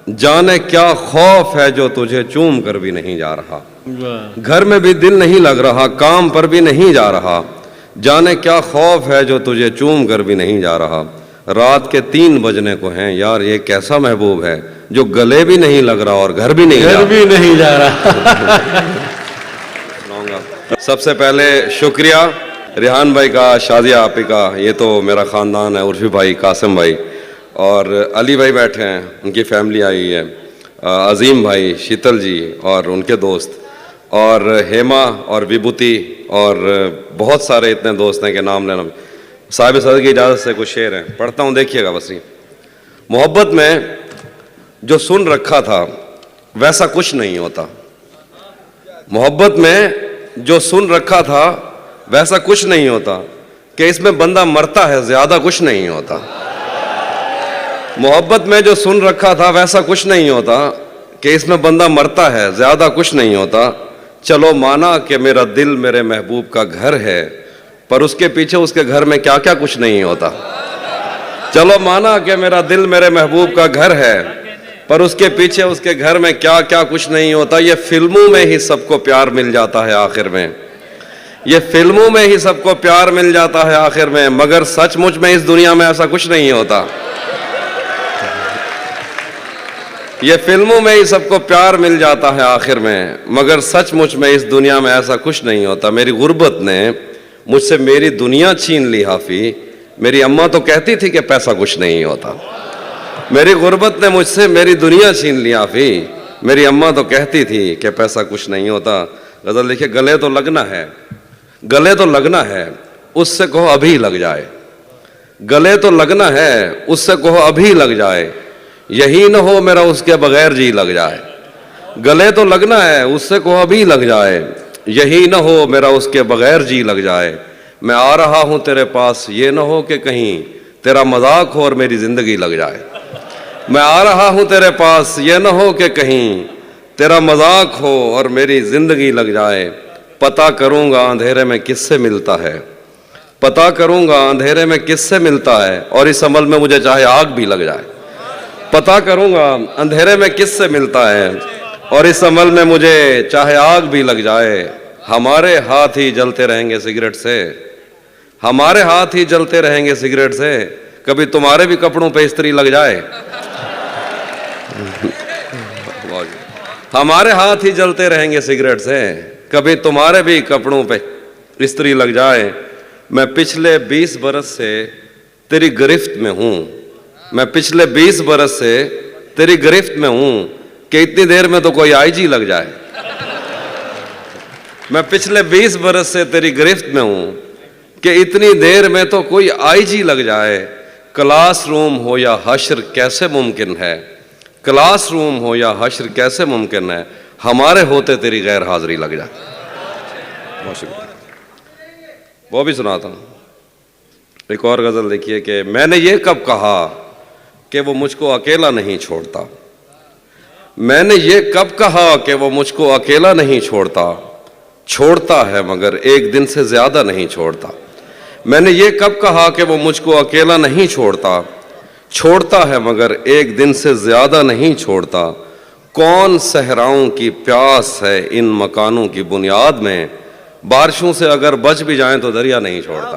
जाने क्या खौफ है जो तुझे चूम कर भी नहीं जा रहा, घर में भी दिल नहीं लग रहा, काम पर भी नहीं जा रहा, जाने क्या खौफ है जो तुझे चूम कर भी नहीं जा रहा, रात के 3 बजने को हैं, यार ये कैसा महबूब है जो गले भी नहीं लग रहा और घर भी नहीं जा रहा। सबसे पहले शुक्रिया रिहान भाई का, शादिया आपी का, ये तो मेरा ख़ानदान है, उर्फी भाई, कासिम भाई और अली भाई बैठे हैं, उनकी फैमिली आई है, अजीम भाई, शीतल जी और उनके दोस्त, और हेमा और विभूति और बहुत सारे इतने दोस्त हैं कि नाम लेना। साहिब सदर की इजाज़त से कुछ शेर हैं, पढ़ता हूँ, देखिएगा बस। मोहब्बत में जो सुन रखा था वैसा कुछ नहीं होता, मोहब्बत में जो सुन रखा था वैसा कुछ नहीं होता, कि इसमें बंदा मरता है ज़्यादा कुछ नहीं होता। मोहब्बत में जो सुन रखा था वैसा कुछ नहीं होता, कि इसमें बंदा मरता है ज़्यादा कुछ नहीं होता। चलो माना कि मेरा दिल मेरे महबूब का घर है, पर उसके पीछे उसके घर में क्या क्या कुछ नहीं होता। चलो माना कि मेरा दिल मेरे महबूब का घर है, पर उसके पीछे उसके घर में क्या क्या कुछ नहीं होता। ये फिल्मों में ही सबको प्यार मिल जाता है आखिर में, ये फिल्मों में ही सबको प्यार मिल जाता है आखिर में, मगर सचमुच में इस दुनिया में ऐसा कुछ नहीं होता। ये फिल्मों में ही सबको प्यार मिल जाता है आखिर में, मगर सचमुच में इस दुनिया में ऐसा कुछ नहीं होता। मेरी गुर्बत ने मुझसे मेरी दुनिया छीन ली हाफी, मेरी अम्मा तो कहती थी कि पैसा कुछ नहीं होता। मेरी गुर्बत ने मुझसे मेरी दुनिया छीन ली हाफी, मेरी अम्मा तो कहती थी कि पैसा कुछ नहीं होता। गज़ल लिखे, गले तो लगना है, गले तो लगना है, उससे कहो अभी लग जाए, गले तो लगना है, उससे कहो अभी लग जाए, यही न हो मेरा उसके बगैर जी लग जाए। गले तो लगना है, उससे कहो अभी लग जाए, यही न हो मेरा उसके बगैर जी लग जाए। मैं आ रहा हूँ तेरे पास, ये न हो कि कहीं तेरा मजाक हो और मेरी ज़िंदगी लग जाए। मैं आ रहा हूँ तेरे पास, ये न हो कि कहीं तेरा मजाक हो और मेरी ज़िंदगी लग जाए। पता करूँगा अंधेरे में किससे मिलता है, पता करूँगा अंधेरे में किससे मिलता है, और इस अमल में मुझे चाहे आग भी लग जाए। पता करूँगा अंधेरे में किससे मिलता है, और इस अमल में मुझे चाहे आग भी लग जाए। हमारे हाथ ही जलते रहेंगे सिगरेट से, हमारे हाथ ही जलते रहेंगे सिगरेट से, कभी तुम्हारे भी कपड़ों पे इस्त्री लग जाए। हमारे हाथ ही जलते रहेंगे सिगरेट से, कभी तुम्हारे भी कपड़ों पे इस्त्री लग जाए। मैं पिछले 20 बरस से तेरी गिरफ्त में हूँ, मैं पिछले 20 बरस से तेरी गिरफ्त में हूँ, कि इतनी देर में तो कोई आईजी लग जाए। मैं पिछले 20 बरस से तेरी गिरफ्त में हूँ, कि इतनी देर में तो कोई आईजी लग जाए। क्लासरूम हो या हश्र कैसे मुमकिन है, क्लासरूम हो या हश्र कैसे मुमकिन है, हमारे होते तेरी गैर हाजिरी लग जाए। बहुत शुक्रिया। वो भी सुनाता हूँ। एक और गज़ल देखिए कि मैंने ये कब कहा कि वो मुझको अकेला नहीं छोड़ता, मैंने ये कब कहा कि वो मुझको अकेला नहीं छोड़ता, छोड़ता है मगर एक दिन से ज़्यादा नहीं छोड़ता। मैंने ये कब कहा कि वो मुझको अकेला नहीं छोड़ता, छोड़ता है मगर एक दिन से ज़्यादा नहीं छोड़ता। कौन सहराओं की प्यास है इन मकानों की बुनियाद में, बारिशों से अगर बच भी जाएं तो दरिया नहीं छोड़ता।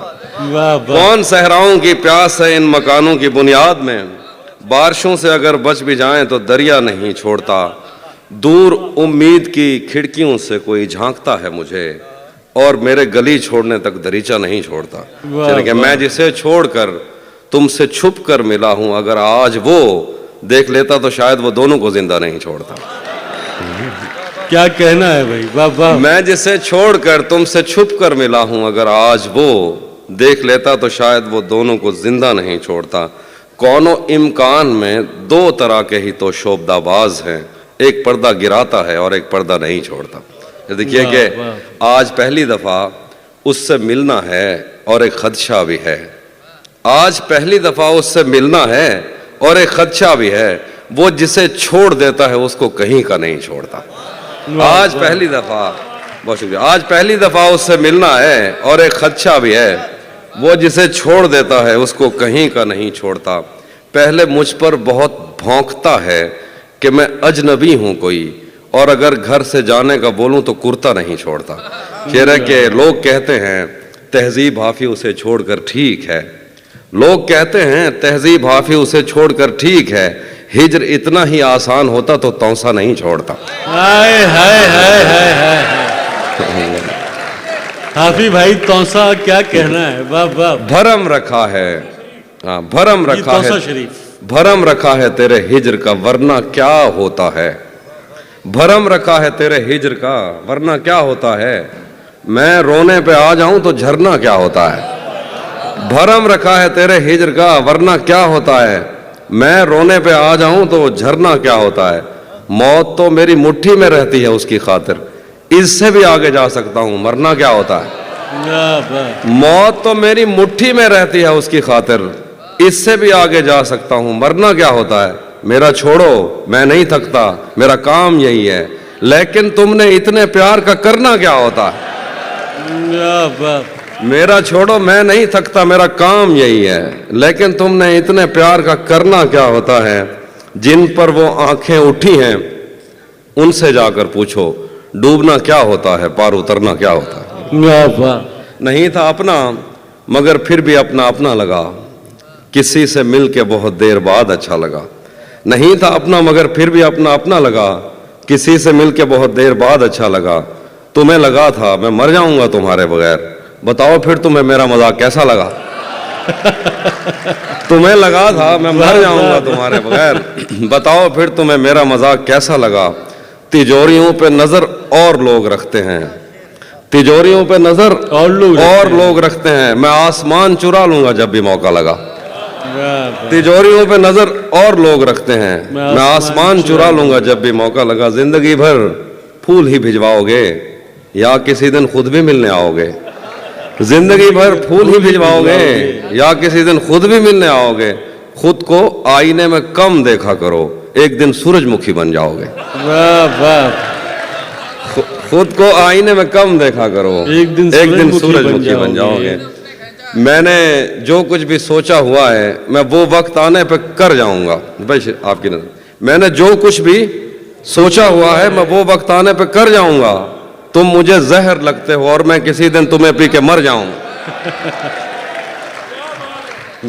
कौन सहराओं की प्यास है इन मकानों की बुनियाद में, बारिशों से अगर बच भी जाएं तो दरिया नहीं छोड़ता। दूर उम्मीद की खिड़कियों से कोई झांकता है मुझे, और मेरे गली छोड़ने तक दरीचा नहीं छोड़ता। कि मैं जिसे छोड़कर तुमसे छुप कर मिला हूं, अगर आज वो देख लेता तो शायद वो दोनों को जिंदा नहीं छोड़ता। क्या कहना है भाई, वाह वाह। मैं जिसे छोड़कर तुमसे छुप कर मिला हूं, अगर आज वो देख लेता तो शायद वो दोनों को जिंदा नहीं छोड़ता। कौनो इम्कान में 2 तरह के ही तो शोबदाबाज हैं, एक पर्दा गिराता है और एक पर्दा नहीं छोड़ता। देखिए कि आज पहली दफ़ा उससे मिलना है और एक खदशा भी है, आज पहली दफ़ा उससे मिलना है और एक खदशा भी है, वो जिसे छोड़ देता है उसको कहीं का नहीं छोड़ता। आज पहली दफ़ा, बहुत शुक्रिया, आज पहली दफ़ा उससे मिलना है और एक खदशा भी है, वो जिसे छोड़ देता है उसको कहीं का नहीं छोड़ता। पहले मुझ पर बहुत भौंकता है, کہ میں اجنبی ہوں کوئی، اور اگر گھر سے جانے کا بولوں تو کرتا نہیں چھوڑتا۔ شعر ہے کہ لوگ کہتے ہیں تہذیب حافظ اسے چھوڑ کر ٹھیک ہے، لوگ کہتے ہیں تہذیب حافظ اسے چھوڑ کر ٹھیک ہے، ہجر اتنا ہی آسان ہوتا تو توسا نہیں چھوڑتا۔ ہائے ہائے ہائے ہائے ہائے، حافظ بھائی توسا کیا کہنا ہے، واہ واہ۔ بھرم رکھا ہے، ہاں بھرم یہ رکھا ہے، توسا شریف، بھرم رکھا ہے تیرے ہجر کا ورنہ کیا ہوتا ہے، بھرم رکھا ہے تیرے ہجر کا ورنہ کیا ہوتا ہے، میں رونے پہ آ جاؤں تو جھرنا کیا ہوتا ہے۔ بھرم رکھا ہے تیرے ہجر کا ورنہ کیا ہوتا ہے، میں رونے پہ آ جاؤں تو جھرنا کیا ہوتا ہے، موت تو میری مٹھی میں رہتی ہے اس کی خاطر، اس سے بھی آگے جا سکتا ہوں مرنا کیا ہوتا ہے۔ واہ واہ، موت تو میری مٹھی میں رہتی ہے اس کی خاطر، اس سے بھی آگے جا سکتا ہوں مرنا کیا ہوتا ہے، میرا چھوڑو میں نہیں تھکتا میرا کام یہی ہے، لیکن تم نے اتنے پیار کا کرنا کیا ہوتا ہے۔ واہ واہ، میرا چھوڑو میں نہیں تھکتا میرا کام یہی ہے، لیکن تم نے اتنے پیار کا کرنا کیا ہوتا ہے، جن پر وہ آنکھیں اٹھی ہیں ان سے جا کر پوچھو ڈوبنا کیا ہوتا ہے پار اترنا کیا ہوتا ہے۔ واہ واہ، نہیں تھا اپنا مگر پھر بھی اپنا اپنا لگا، کسی سے مل کے بہت دیر بعد اچھا لگا، نہیں تھا اپنا مگر پھر بھی اپنا اپنا لگا، کسی سے مل کے بہت دیر بعد اچھا لگا، تمہیں لگا تھا میں مر جاؤں گا تمہارے بغیر، بتاؤ پھر تمہیں میرا مذاق کیسا لگا۔ تمہیں لگا تھا میں مر جاؤں گا تمہارے بغیر، بتاؤ پھر تمہیں میرا مذاق کیسا لگا، تجوریوں پہ نظر اور لوگ رکھتے ہیں، تجوریوں پہ نظر اور لوگ رکھتے ہیں، میں آسمان چرا لوں گا جب بھی موقع لگا، واہ واہ، تجوریوں پہ نظر اور لوگ رکھتے ہیں، میں آسمان چرا لوں گا جب بھی موقع لگا، زندگی بھر پھول ہی بھجواؤ گے یا کسی دن خود بھی ملنے آؤ گے، زندگی بھر پھول ہی بھجواؤ گے یا کسی دن خود بھی ملنے آؤ گے، خود کو آئینے میں کم دیکھا کرو ایک دن سورج مکھی بن جاؤ گے، واہ واہ، خود کو آئینے میں کم دیکھا کرو ایک دن سورج مکھی بن جاؤ گے۔ میں نے جو کچھ بھی سوچا ہوا ہے میں وہ وقت آنے پہ کر جاؤں گا، بھائی آپ کی نظر میں نے جو کچھ بھی سوچا ہوا ہے میں وہ وقت آنے پہ کر جاؤں گا، تم مجھے زہر لگتے ہو اور میں کسی دن تمہیں پی کے مر جاؤں گا۔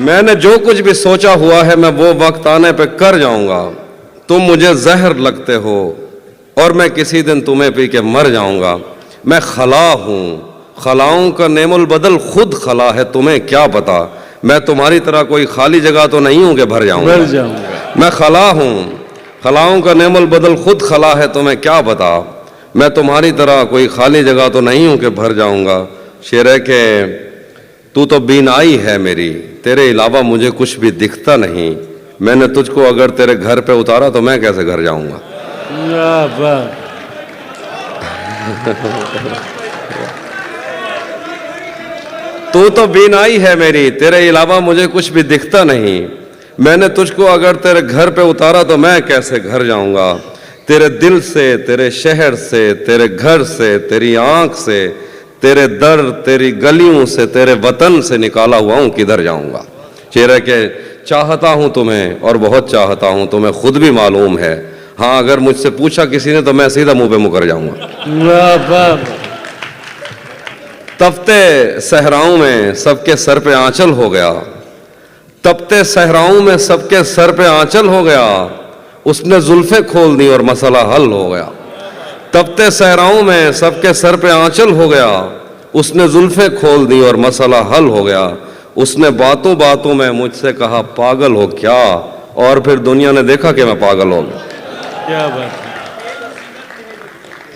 میں نے جو کچھ بھی سوچا ہوا ہے میں وہ وقت آنے پہ کر جاؤں گا، تم مجھے زہر لگتے ہو اور میں کسی دن تمہیں پی کے مر جاؤں گا، میں خلا ہوں خلاؤں کا نعم البدل خود خلا ہے تمہیں کیا پتا، میں تمہاری طرح کوئی خالی جگہ تو نہیں ہوں کہ بھر جاؤں گا، میں خلا ہوں خلاؤں کا نعم البدل خود خلا ہے تمہیں کیا پتا، میں تمہاری طرح کوئی خالی جگہ تو نہیں ہوں کہ بھر جاؤں گا۔ شعر ہے کہ تو بینائی ہے میری تیرے علاوہ مجھے کچھ بھی دکھتا نہیں، میں نے تجھ کو اگر تیرے گھر پہ اتارا تو میں کیسے گھر جاؤں گا۔ واہ واہ، تو بینائی ہے میری تیرے علاوہ مجھے کچھ بھی دکھتا نہیں، میں نے تجھ کو اگر تیرے گھر پہ اتارا تو میں کیسے گھر جاؤں گا، تیرے دل سے تیرے شہر سے تیرے گھر سے تیری آنکھ سے تیرے در تیری گلیوں سے تیرے وطن سے نکالا ہوا ہوں کدھر جاؤں گا۔ شعر ہے کہ چاہتا ہوں تمہیں اور بہت چاہتا ہوں تمہیں خود بھی معلوم ہے، ہاں اگر مجھ سے پوچھا کسی نے تو میں سیدھا منہ پہ مکر جاؤں گا۔ واہ واہ، تپتے صحراؤں میں سب کے سر پہ آنچل ہو گیا، تپتے صحراؤں میں سب کے سر پہ آنچل ہو گیا، اس نے زلفیں کھول دی اور مسئلہ حل ہو گیا۔ تپتے صحراؤں میں سب کے سر پہ آنچل ہو گیا، اس نے زلفیں کھول دی اور مسئلہ حل ہو گیا، اس نے باتوں باتوں میں مجھ سے کہا پاگل ہو کیا، اور پھر دنیا نے دیکھا کہ میں پاگل ہو گیا۔ کیا بات ہے،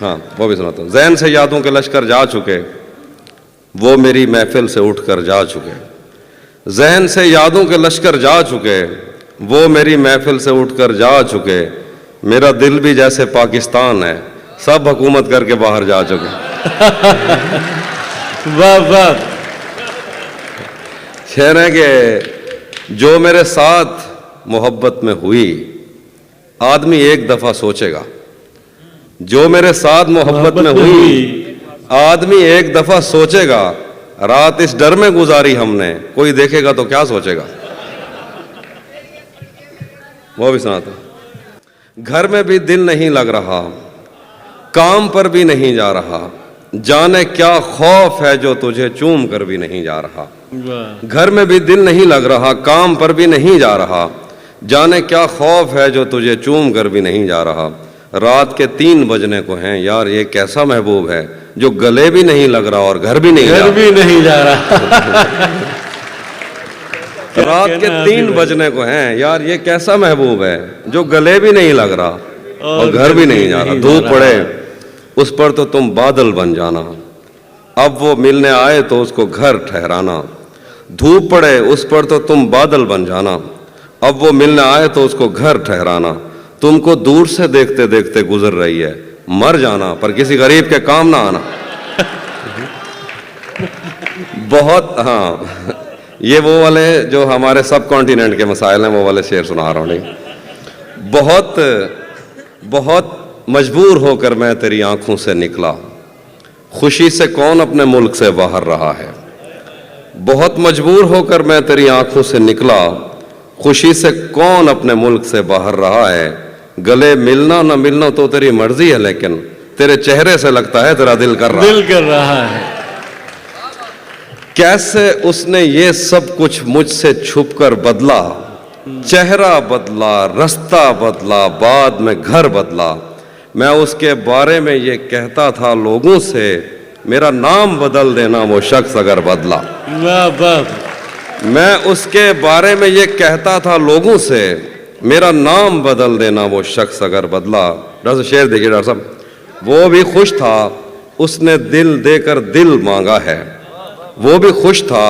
ہاں وہ بھی سناتا ہوں۔ ذہن سے یادوں کے لشکر جا چکے وہ میری محفل سے اٹھ کر جا چکے، ذہن سے یادوں کے لشکر جا چکے وہ میری محفل سے اٹھ کر جا چکے، میرا دل بھی جیسے پاکستان ہے سب حکومت کر کے باہر جا چکے۔ واہ واہ، شعر ہے کہ جو میرے ساتھ محبت میں ہوئی آدمی ایک دفعہ سوچے گا، جو میرے ساتھ محبت میں ہوئی آدمی ایک دفعہ سوچے گا، رات اس ڈر میں گزاری ہم نے کوئی دیکھے گا تو کیا سوچے گا۔ وہ بھی سناتا ہوں۔ घर में भी दिल नहीं लग रहा, काम पर भी नहीं जा रहा, जाने क्या खौफ है जो तुझे चूम कर भी नहीं जा रहा। वाह घर में भी दिल नहीं लग रहा, काम पर भी नहीं जा रहा, जाने क्या खौफ है जो तुझे चूम कर भी नहीं जा रहा। रात के 3 बजने को हैं, यार ये कैसा महबूब है जो गले भी नहीं लग रहा और घर भी नहीं जा घर रहा। भी नहीं जा रहा। रात के 3 बजने को हैं, यार ये कैसा महबूब है जो गले भी नहीं लग रहा और घर भी नहीं जा रहा। धूप पड़े उस पर तो तुम बादल बन जाना, अब वो मिलने आए तो उसको घर ठहराना। धूप पड़े उस पर तो तुम बादल बन जाना, अब वो मिलने आए तो उसको घर ठहराना। तुमको दूर से देखते देखते गुजर रही है, मर जाना पर किसी गरीब के काम ना आना। बहुत, हाँ, ये वो वाले जो हमारे सब कॉन्टिनेंट के मसाइल हैं, वो वाले शेर सुना रहा हूँ। नहीं, बहुत बहुत मजबूर होकर मैं तेरी आंखों से निकला, खुशी से कौन अपने मुल्क से बाहर रहा है। बहुत मजबूर होकर मैं तेरी आंखों से निकला, खुशी से कौन अपने मुल्क से बाहर रहा है। गले मिलना न मिलना तो तेरी मर्जी है, लेकिन तेरे चेहरे से लगता है तेरा दिल कर रहा है। दिल कर रहा है। कैसे उसने ये सब कुछ मुझसे छुपकर बदला, चेहरा बदला, रास्ता बदला, बाद में घर बदला। मैं उसके बारे में ये कहता था लोगों से, मेरा नाम बदल देना वो शख्स अगर बदला। वाह वाह। मैं उसके बारे में ये कहता था लोगों से, मेरा नाम बदल देना वो शख्स अगर बदला। डॉक्टर साहब शेर देखिए डॉक्टर साहब, वो भी खुश था उसने दिल देकर दिल मांगा है। वो भी खुश था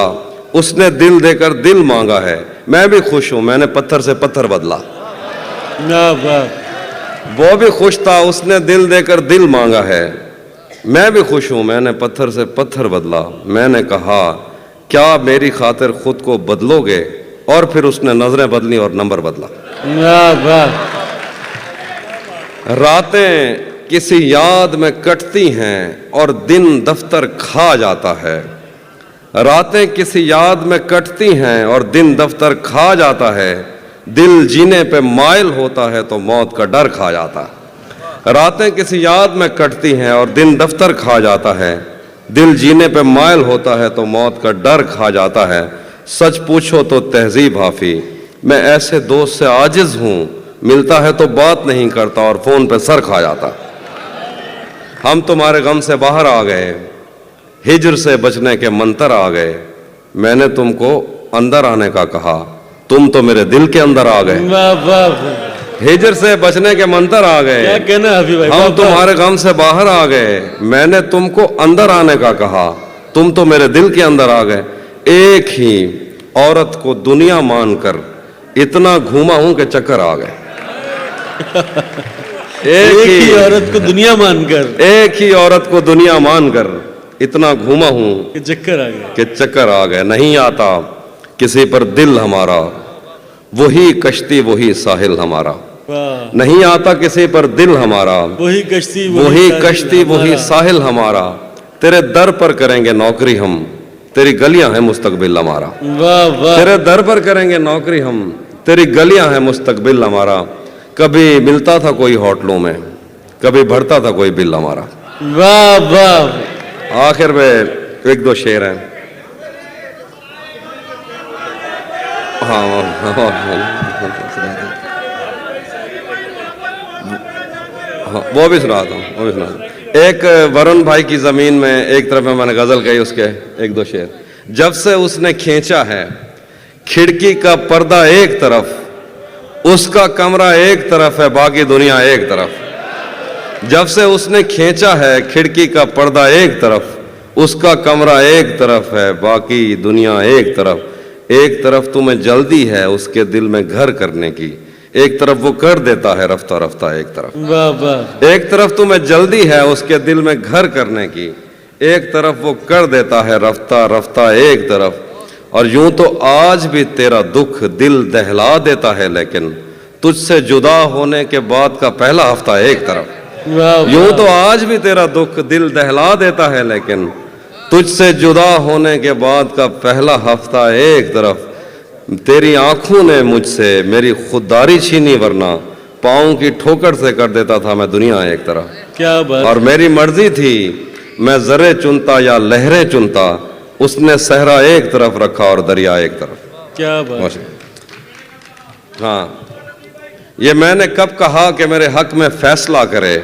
उसने दिल देकर दिल मांगा है। मैं भी खुश हूं मैंने पत्थर से पत्थर बदला। वाह वाह। वो भी खुश था उसने दिल देकर दिल मांगा है। मैं भी खुश हूं मैंने पत्थर से पत्थर बदला। मैंने कहा क्या मेरी खातिर खुद को बदलोगे, और फिर उसने नजरें बदली और नंबर बदला। वाह वाह। रातें किसी याद में कटती हैं और दिन दफ्तर खा जाता है। रातें किसी याद में कटती हैं और दिन दफ्तर खा जाता है। दिल जीने पे माइल होता है तो मौत का डर खा जाता है। रातें किसी याद में कटती हैं और दिन दफ्तर खा जाता है। दिल जीने पे माइल होता है तो मौत का डर खा जाता है। सच पूछो तो तहजीब हाफी, मैं ऐसे दोस्त से आजिज हूँ, मिलता है तो बात नहीं करता और फोन पे सर खा जाता। हम तुम्हारे गम से बाहर आ गए, हिजर से बचने के मंतर आ गए। मैंने तुमको अंदर आने का कहा, तुम तो मेरे दिल के अंदर आ गए। वाह वाह। हिजर से बचने के मंतर आ क्या गए, कहना है अभी भाई। वाह, हम वाह। तुम्हारे गम से बाहर आ गए। मैंने तुमको अंदर आने का कहा, तुम तो मेरे दिल के अंदर आ गए। एक ही औरत को दुनिया मानकर इतना घूमा हूं कि चक्कर आ गए। एक ही औरत को दुनिया मानकर, एक ही औरत को दुनिया मानकर इतना घूमा हूं कि चक्कर आ गया। कि चक्कर आ गए। नहीं आता किसी पर दिल हमारा, वही कश्ती वही साहिल हमारा। वाह। नहीं आता किसी पर दिल हमारा, वही कश्ती वही साहिल कश्ती वही हमारा। साहिल हमारा। तेरे दर पर करेंगे नौकरी हम, तेरी गलियां हैं मुस्तकबिल हमारा। वाह वाह। तेरे दर पर करेंगे नौकरी हम, तेरी गलियां हैं मुस्तकबिल हमारा। कभी मिलता था कोई होटलों में, कभी भरता था कोई बिल हमारा। वाह वाह। आखिर में एक दो शेर हैं। हाँ, वो भी सुना था, वो भी सुना था। एक वरुण भाई की जमीन में एक तरफ में मैंने गजल कही, उसके एक दो शेर। जब से उसने खींचा है खिड़की का पर्दा एक तरफ, उसका कमरा एक तरफ है बाकी दुनिया एक तरफ। जब से उसने खींचा है खिड़की का पर्दा एक तरफ, उसका कमरा एक तरफ है बाकी दुनिया एक तरफ। एक तरफ तुम्हें जल्दी है उसके दिल में घर करने की, एक तरफ वो कर देता है रफ्ता रफ्ता एक तरफ। वाह वाह। एक तरफ तुम्हें जल्दी है उसके दिल में घर करने की, एक तरफ वो कर देता है रफ्ता रफ्ता एक तरफ। और यूं तो आज भी तेरा दुख दिल दहला देता है, लेकिन तुझसे जुदा होने के बाद का पहला हफ्ता एक तरफ। वाह। यूं तो आज भी तेरा दुख दिल दहला देता है, लेकिन तुझसे जुदा होने के बाद का पहला हफ्ता एक तरफ। तेरी आंखों ने मुझसे मेरी खुददारी छीनी, वरना पाँव की ठोकर से कर देता था मैं दुनिया एक तरफ, क्या बात। और मेरी मर्जी थी मैं जरे चुनता या लहरें चुनता, उसने सहरा एक तरफ रखा और दरिया एक तरफ। क्या बात। हाँ, ये मैंने कब कहा कि मेरे हक में फैसला करे,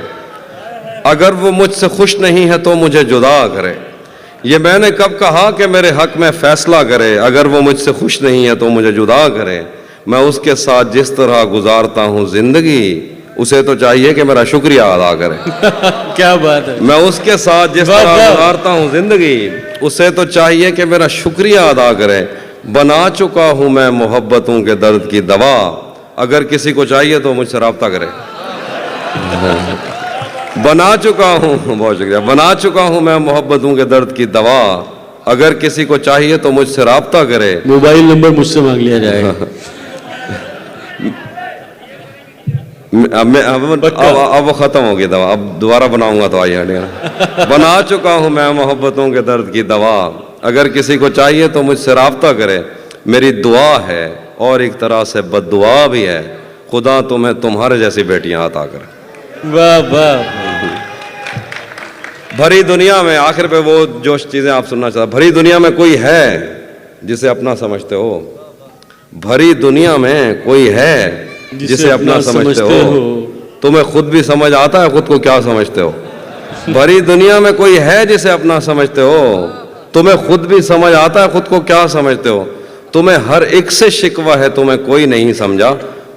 अगर वो मुझसे खुश नहीं है तो मुझे जुदा करे। ये मैंने कब कहा कि मेरे हक में फैसला करे, अगर वो मुझसे खुश नहीं है तो मुझे जुदा करे। मैं उसके साथ जिस तरह गुजारता हूँ जिंदगी, उसे तो चाहिए कि मेरा शुक्रिया अदा करे। क्या बात है। मैं उसके साथ जिस वाह, तरह वाह। गुजारता हूँ जिंदगी, उसे तो चाहिए कि मेरा शुक्रिया अदा करे। बना चुका हूँ मैं मोहब्बतों के दर्द की दवा, अगर किसी को चाहिए तो मुझसे राब्ता करे। बना चुका हूँ, बहुत शुक्रिया, बना चुका हूँ मैं मोहब्बतों के दर्द की दवा, अगर किसी को चाहिए तो मुझसे राब्ता करे। मोबाइल नंबर मुझसे मांग लिया जाएगा। अब वो खत्म हो गई दवा, अब दोबारा बनाऊंगा तो आई हटिया। बना चुका हूँ मैं मोहब्बतों के दर्द की दवा, अगर किसी को चाहिए तो मुझसे राब्ता करे। मेरी दुआ है और एक तरह से बद्दुआ भी है, खुदा तुम्हें तुम्हारे जैसी बेटियां अता करे। वाह वाह। भरी दुनिया में, आखिर पे वो जो चीजें आप सुनना चाहते, भरी दुनिया में कोई है जिसे अपना समझते हो? भरी दुनिया में कोई है जिसे अपना समझते हो? तुम्हें खुद भी समझ आता है खुद को क्या समझते हो? भरी दुनिया में कोई है जिसे अपना समझते हो? तुम्हें खुद भी समझ आता है खुद को क्या समझते हो? तुम्हें हर एक से शिकवा है, तुम्हें कोई नहीं समझा,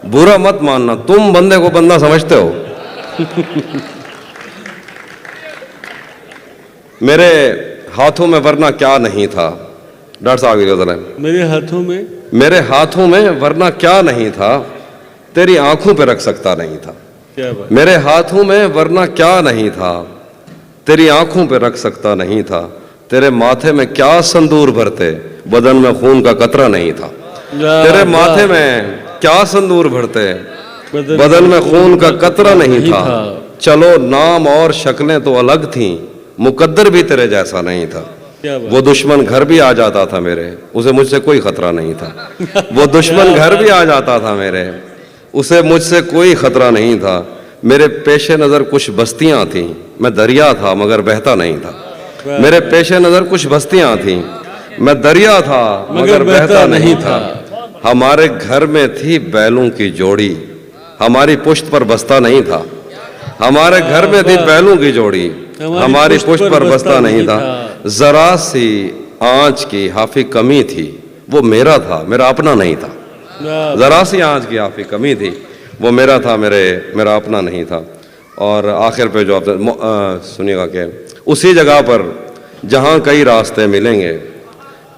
बुरा मत मानना, तुम बंदे को बंदा समझते हो। मेरे हाथों में वरना क्या नहीं था, डॉक्टर साहब मेरे हाथों में, मेरे हाथों में वरना क्या नहीं था, तेरी आंखों पे रख सकता नहीं था। क्या बात। मेरे हाथों में वरना क्या नहीं था, तेरी आंखों पे रख सकता नहीं था। तेरे माथे में क्या संदूर भरते, बदन में खून का कतरा नहीं था। तेरे माथे में क्या संदूर भरते, बदन में खून का कतरा नहीं था। चलो नाम और शक्लें तो अलग थीं, मुकद्दर भी तेरे जैसा नहीं था। वो दुश्मन घर भी आ जाता था मेरे, उसे मुझसे कोई खतरा नहीं था। वो दुश्मन घर भी आ जाता था मेरे, उसे मुझसे कोई खतरा नहीं था। मेरे पेशे नज़र कुछ बस्तियां थीं, मैं दरिया था मगर बहता नहीं था। मेरे पेशे नज़र कुछ बस्तियां थीं, मैं दरिया था मगर बहता नहीं था। हमारे घर में थी बैलों की जोड़ी, हमारी पुश्त पर बस्ता नहीं था। हमारे घर में थी बैलों की जोड़ी, हमारी पुश्त पर बस्ता नहीं था। जरा सी आंच की हाफी कमी थी, वो मेरा था, मेरा अपना नहीं था। जरा सी आंच की हाफी कमी थी, वो मेरा था, मेरा अपना नहीं था। और आखिर पे जो आप सुनिएगा कि उसी जगह पर जहाँ कई रास्ते मिलेंगे,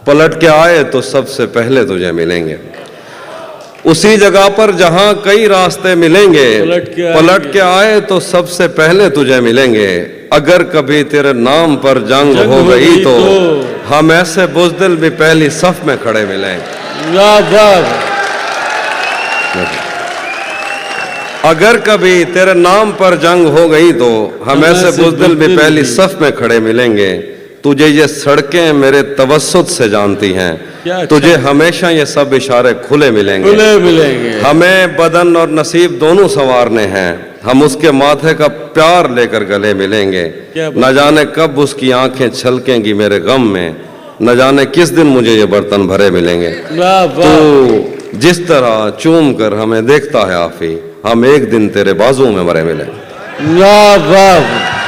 पलट के आए तो सबसे पहले तुझे मिलेंगे। उसी जगह पर जहाँ कई रास्ते मिलेंगे, पलट के आए तो सबसे पहले तुझे मिलेंगे। अगर कभी तेरे नाम पर जंग हो गई तो हम ऐसे बुज़दिल भी पहली सफ में खड़े मिलेंगे। अगर कभी तेरे नाम पर जंग हो गई तो हम ऐसे बुज़दिल भी पहली सफ में खड़े मिलेंगे। तुझे ये सड़कें मेरे तवस्सुत से जानती हैं, तुझे हमेशा ये सब इशारे खुले मिलेंगे। हमें बदन और नसीब दोनों संवारने हैं, हम उसके माथे का प्यार लेकर गले मिलेंगे। न जाने कब उसकी आंखें छलकेंगी मेरे गम में, न जाने किस दिन मुझे ये बर्तन भरे मिलेंगे। तो जिस तरह चूम कर हमें देखता है आफी, हम एक दिन तेरे बाजुओं में मरे मिलेंगे। वाह वाह।